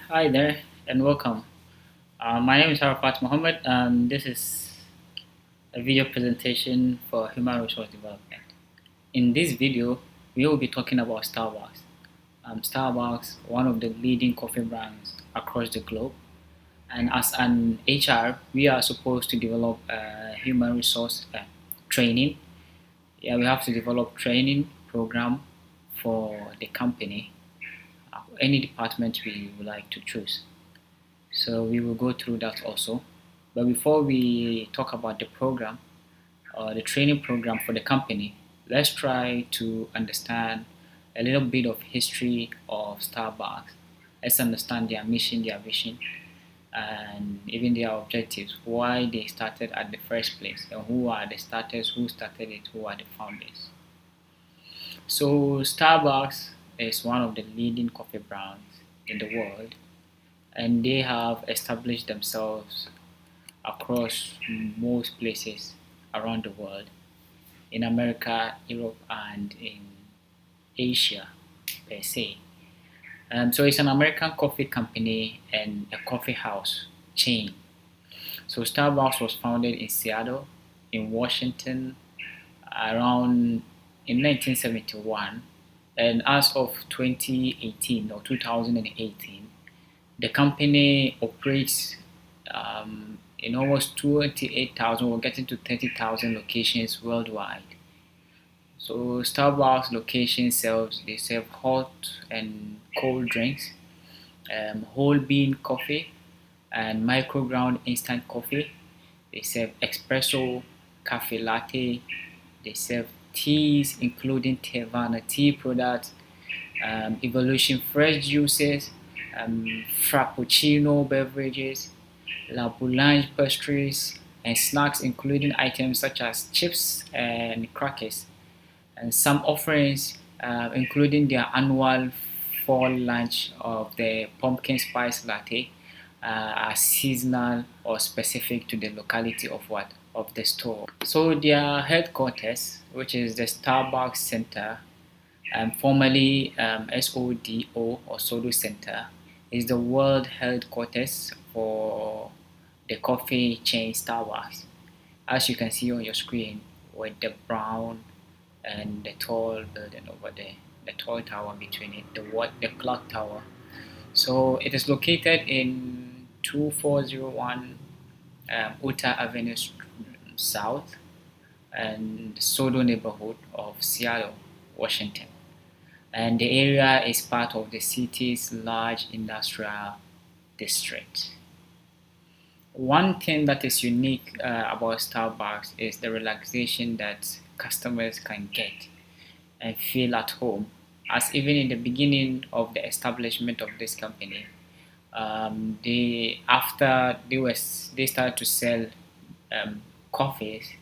Hi there and welcome. My name is Arafat Mohammed and this is a video presentation for human resource development. In this video, we will be talking about Starbucks. Starbucks, one of the leading coffee brands across the globe. And as an HR, we are supposed to develop human resource training. Yeah, we have to develop training program for the company, any department we would like to choose. So we will go through that also. But before we talk about the program or the training program for the company, let's try to understand a little bit of history of Starbucks. Let's understand their mission, their vision, and even their objectives, why they started at the first place, and who are the starters, who started it, who are the founders. So Starbucks is one of the leading coffee brands in the world, and they have established themselves across most places around the world, in America, Europe, and in Asia per se. So it's an American coffee company and a coffee house chain. So Starbucks was founded in Seattle, in Washington, around in 1971, and as of 2018 or 2018, the company operates in almost 28,000, we're getting to 30,000 locations worldwide. So Starbucks locations they serve hot and cold drinks, whole bean coffee and micro ground instant coffee. They serve espresso, cafe latte. They serve teas, including Tevana tea products, Evolution fresh juices, Frappuccino beverages, La Boulange pastries, and snacks, including items such as chips and crackers, and some offerings, including their annual fall lunch of the pumpkin spice latte, are seasonal or specific to the locality of the store. So their headquarters, which is the Starbucks Center, formerly SODO or Sodo Center, is the world headquarters for the coffee chain Starbucks. As you can see on your screen, with the brown and the tall building over there, the tall tower between it, the clock tower. So it is located in 2401 Utah Avenue South and Sodo neighborhood of Seattle, Washington. And the area is part of the city's large industrial district. One thing that is unique about Starbucks is the relaxation that customers can get and feel at home. As even in the beginning of the establishment of this company, they after they started to sell um, coffees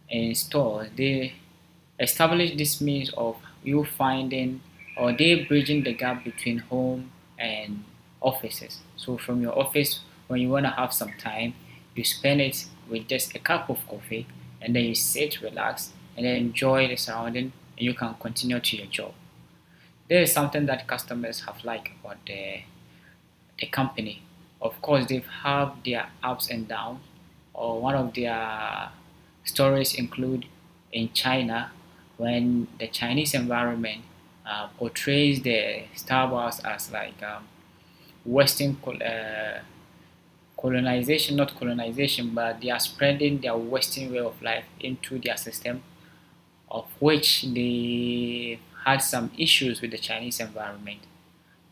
in stores, they established this means of you finding or they bridging the gap between home and offices. So from your office, when you want to have some time, you spend it with just a cup of coffee, and then you sit, relax, and then enjoy the surrounding, and you can continue to your job. There is something that customers have liked about the company. Of course, they have their ups and downs. Or one of their stories include in China when the Chinese environment portrays the Starbucks as like Western colonization, not colonization, but they are spreading their Western way of life into their system, of which they had some issues with the Chinese environment.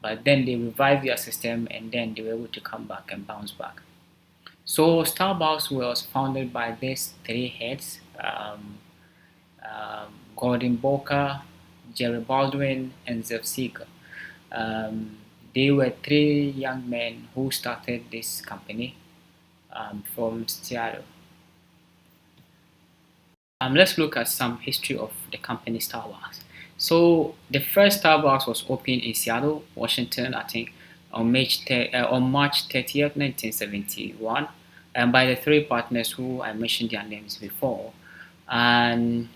But then they revived their system and then they were able to come back and bounce back. So Starbucks was founded by these three heads, Gordon Boker, Jerry Baldwin, and Zev Seeger. Um, they were three young men who started this company from Seattle. Let's look at some history of the company Starbucks. So the first Starbucks was opened in Seattle, Washington, I think, on March 30th, 1971, and by the three partners who I mentioned their names before, and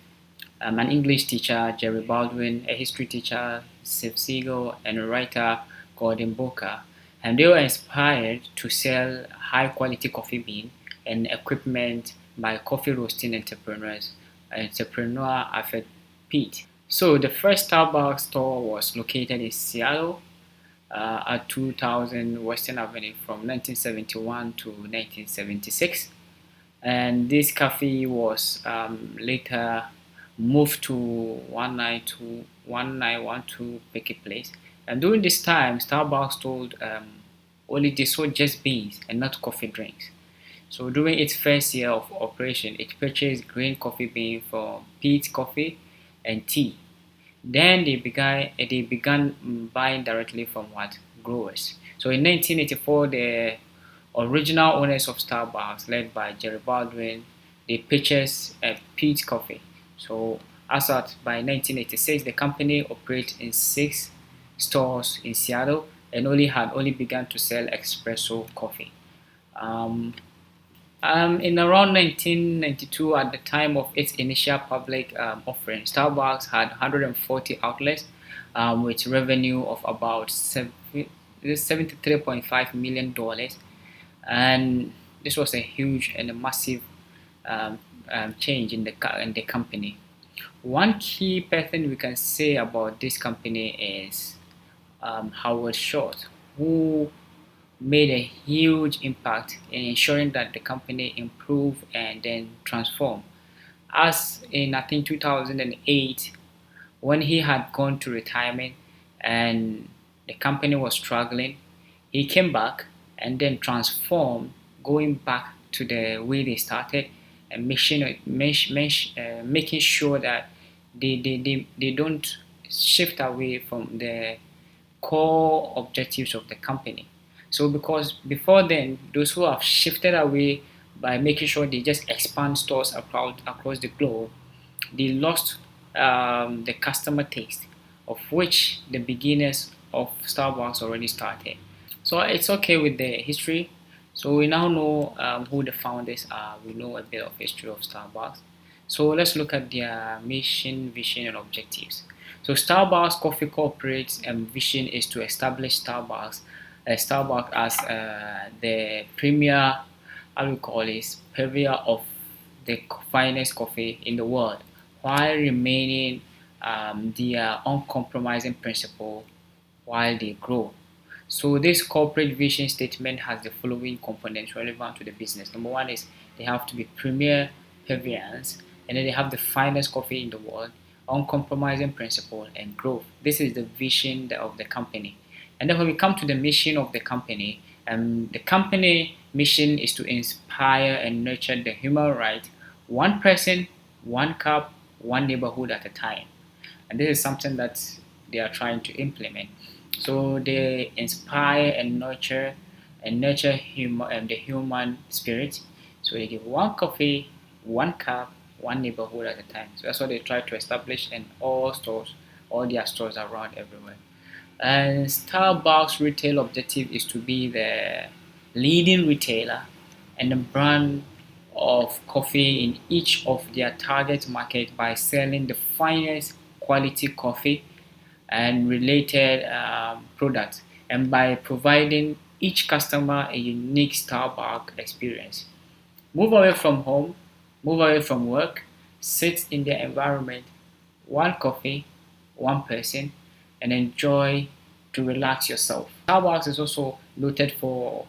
an English teacher, Jerry Baldwin, a history teacher, Steve Siegel, and a writer, Gordon Booker. and they were inspired to sell high-quality coffee bean and equipment by coffee roasting entrepreneur Alfred Pitt. So the first Starbucks store was located in Seattle at 2000 Western Avenue from 1971 to 1976. And this cafe was later moved to 1912 Pickett Place. And during this time, Starbucks told only they sold just beans and not coffee drinks. So during its first year of operation, it purchased green coffee bean from Peet's Coffee and Tea. Then they began buying directly from what growers. So in 1984, the original owners of Starbucks, led by Jerry Baldwin, they purchased Peet's Coffee. So as at by 1986, the company operates in 6 stores in Seattle and only began to sell espresso coffee. Um, in around 1992, at the time of its initial public offering, Starbucks had 140 outlets with revenue of about $73.5 million dollars, and this was a huge and a massive um, change in the company. One key person we can say about this company is Howard Schultz, who made a huge impact in ensuring that the company improved and then transformed. As in, I think, 2008, when he had gone to retirement and the company was struggling, he came back and then transformed, going back to the way they started and making sure that they don't shift away from the core objectives of the company. So because before then, those who have shifted away by making sure they just expand stores across the globe, they lost the customer taste, of which the beginners of Starbucks already started. So it's okay with the history. So we now know who the founders are. We know a bit of history of Starbucks. So let's look at their mission, vision, and objectives. So Starbucks Coffee Corporate's vision is to establish Starbucks as the premier, how we call it, purveyor of the finest coffee in the world, while remaining their uncompromising principle while they grow. So this corporate vision statement has the following components relevant to the business. Number one is they have to be premier pavilions, and then they have the finest coffee in the world, uncompromising principle, and growth. This is the vision of the company. And then when we come to the mission of the company mission is to inspire and nurture the human right, one person, one cup, one neighborhood at a time. And this is something that they are trying to implement. So they inspire and nurture the human spirit. So they give one coffee, one cup, one neighborhood at a time. So that's what they try to establish in all their stores around everywhere. And Starbucks retail objective is to be the leading retailer and the brand of coffee in each of their target market by selling the finest quality coffee and related products, and by providing each customer a unique Starbucks experience. Move away from home, move away from work, sit in their environment, one coffee, one person, and enjoy to relax yourself. Starbucks is also noted for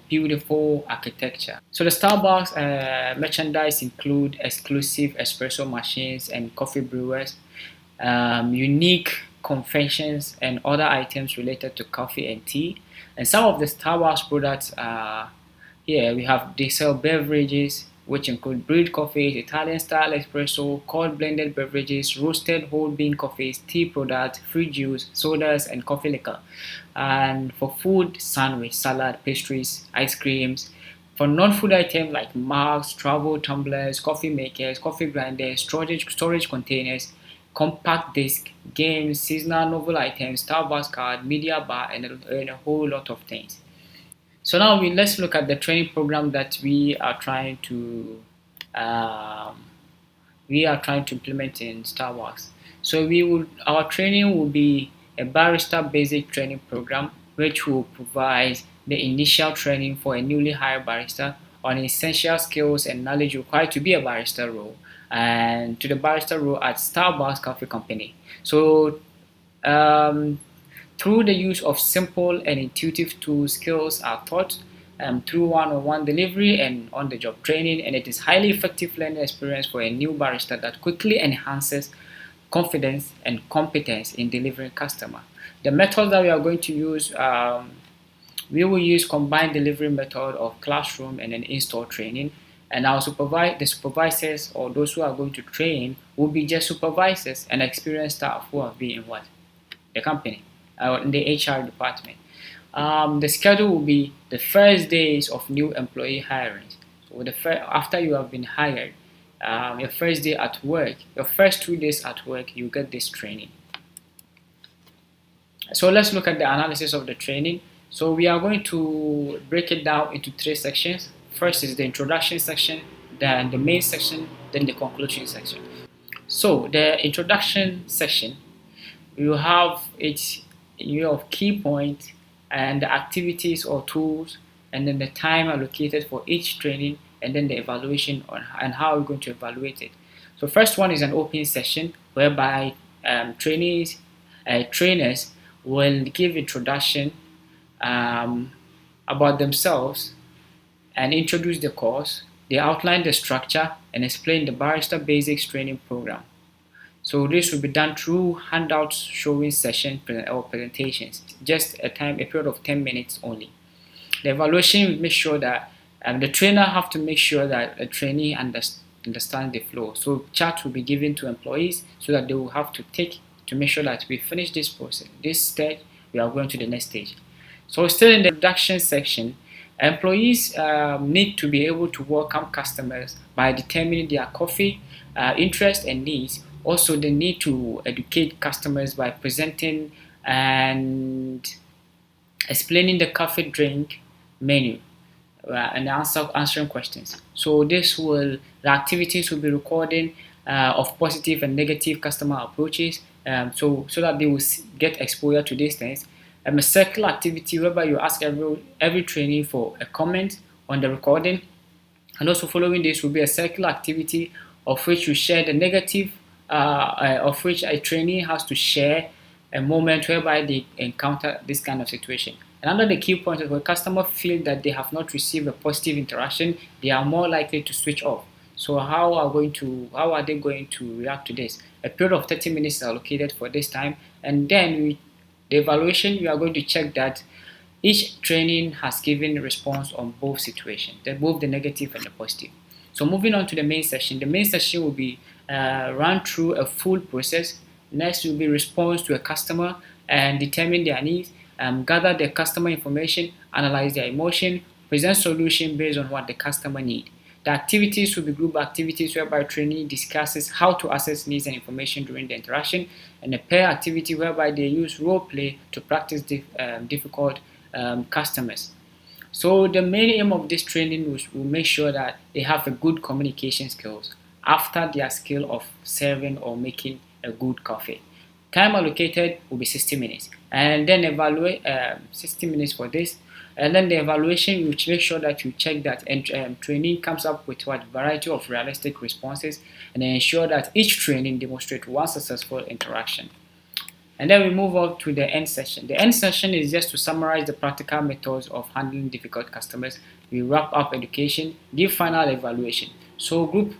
beautiful architecture. So the Starbucks merchandise include exclusive espresso machines and coffee brewers, unique confections, and other items related to coffee and tea. And some of the Starbucks products are here. We have they sell beverages, which include brewed coffees, Italian style espresso, cold blended beverages, roasted whole bean coffees, tea products, fruit juice, sodas, and coffee liquor. And for food, sandwich, salad, pastries, ice creams. For non-food items like mugs, travel tumblers, coffee makers, coffee grinders, storage containers, compact disc, games, seasonal novel items, Starbucks card, media bar, and a whole lot of things. So now let's look at the training program that um, we are trying to implement in Starbucks. So our training will be a barista basic training program, which will provide the initial training for a newly hired barista on essential skills and knowledge required to be a barista role and to the barista role at Starbucks Coffee Company. So um, through the use of simple and intuitive tools, skills are taught through one-on-one delivery and on-the-job training, and it is highly effective learning experience for a new barista that quickly enhances confidence and competence in delivering customer. The methods that we are going to use, we will use combined delivery method of classroom and an in-store training. And our the supervisors or those who are going to train will be just supervisors and experienced staff who have been in what? The company, in the HR department. The schedule will be the first days of new employee hiring. So after you have been hired, your first day at work, your first 2 days at work, you get this training. So let's look at the analysis of the training. So we are going to break it down into 3 sections. First is the introduction section, then the main section, then the conclusion section. So the introduction section, you have its of key points and the activities or tools, and then the time allocated for each training, and then the evaluation and how we're going to evaluate it. So first one is an open session whereby trainers will give introduction about themselves and introduce the course. They outline the structure and explain the Barista Basics training program. So this will be done through handouts showing session or presentations, just a period of 10 minutes only. The evaluation will make sure that the trainer have to make sure that the trainee understands the flow. So charts will be given to employees so that they will have to take to make sure that we finish this process. This stage, we are going to the next stage. So still in the introduction section, employees need to be able to welcome customers by determining their coffee interest and needs. Also, they need to educate customers by presenting and explaining the coffee drink menu and answering questions. So the activities will be recording of positive and negative customer approaches, so that they will get exposure to these things. A circle activity whereby you ask every trainee for a comment on the recording, and also following this will be a circle activity of which you share the negative, of which a trainee has to share a moment whereby they encounter this kind of situation. Another the key point is when customers feel that they have not received a positive interaction, they are more likely to switch off. So how are they going to react to this? A period of 30 minutes is allocated for this time, and then the evaluation, we are going to check that each training has given response on both situations, both the negative and the positive. So moving on to the main session. The main session will be run through a full process. Next will be response to a customer and determine their needs, gather the customer information, analyze their emotion, present solution based on what the customer needs. The activities will be group activities whereby trainee discusses how to access needs and information during the interaction, and a pair activity whereby they use role play to practice difficult customers. So the main aim of this training will make sure that they have a good communication skills after their skill of serving or making a good coffee. Time allocated will be 60 minutes, and then evaluate 60 minutes for this. And then the evaluation, which make sure that you check that training comes up with what variety of realistic responses, and then ensure that each training demonstrates one successful interaction. And then we move on to the end session. The end session is just to summarize the practical methods of handling difficult customers. We wrap up education, give final evaluation. So group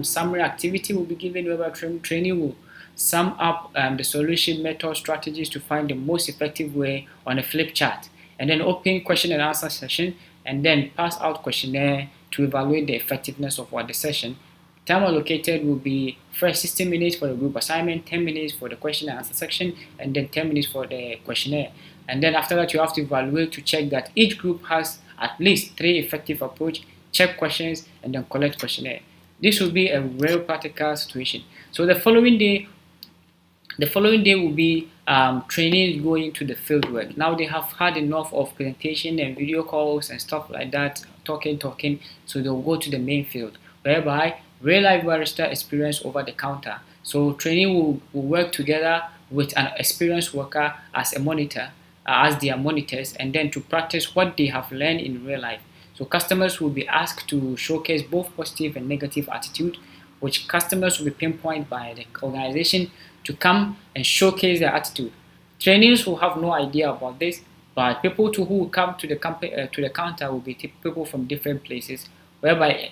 summary activity will be given whereby training will sum up the solution method strategies to find the most effective way on a flip chart, and then open question and answer session, and then pass out questionnaire to evaluate the effectiveness of what the session. Time allocated will be first 60 minutes for the group assignment, 10 minutes for the question and answer section, and then 10 minutes for the questionnaire. And then after that, you have to evaluate to check that each group has at least 3 effective approach, check questions, and then collect questionnaire. This will be a real practical situation. So the following day will be trainees going to the field work. Now they have had enough of presentation and video calls and stuff like that, talking, so they'll go to the main field, whereby real life barista experience over the counter. So training will work together with an experienced worker as a monitor, as their monitors, and then to practice what they have learned in real life. So customers will be asked to showcase both positive and negative attitude, which customers will be pinpointed by the organization to come and showcase their attitude. Trainees will have no idea about this, but people who will come to the company to the counter will be people from different places, whereby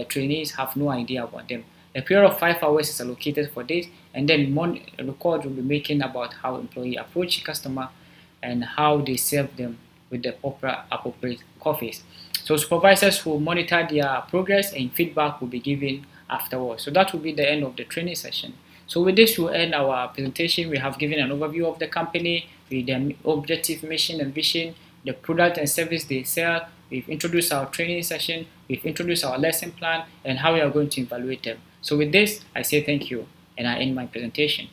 trainees have no idea about them. A period of 5 hours is allocated for this, and then one record will be making about how employee approach customer and how they serve them with the appropriate coffees. So supervisors will monitor their progress and feedback will be given afterwards. So that will be the end of the training session. So with this, we'll end our presentation. We have given an overview of the company, with their objective, mission, and vision, the product and service they sell. We've introduced our training session, we've introduced our lesson plan, and how we are going to evaluate them. So with this, I say thank you, and I end my presentation.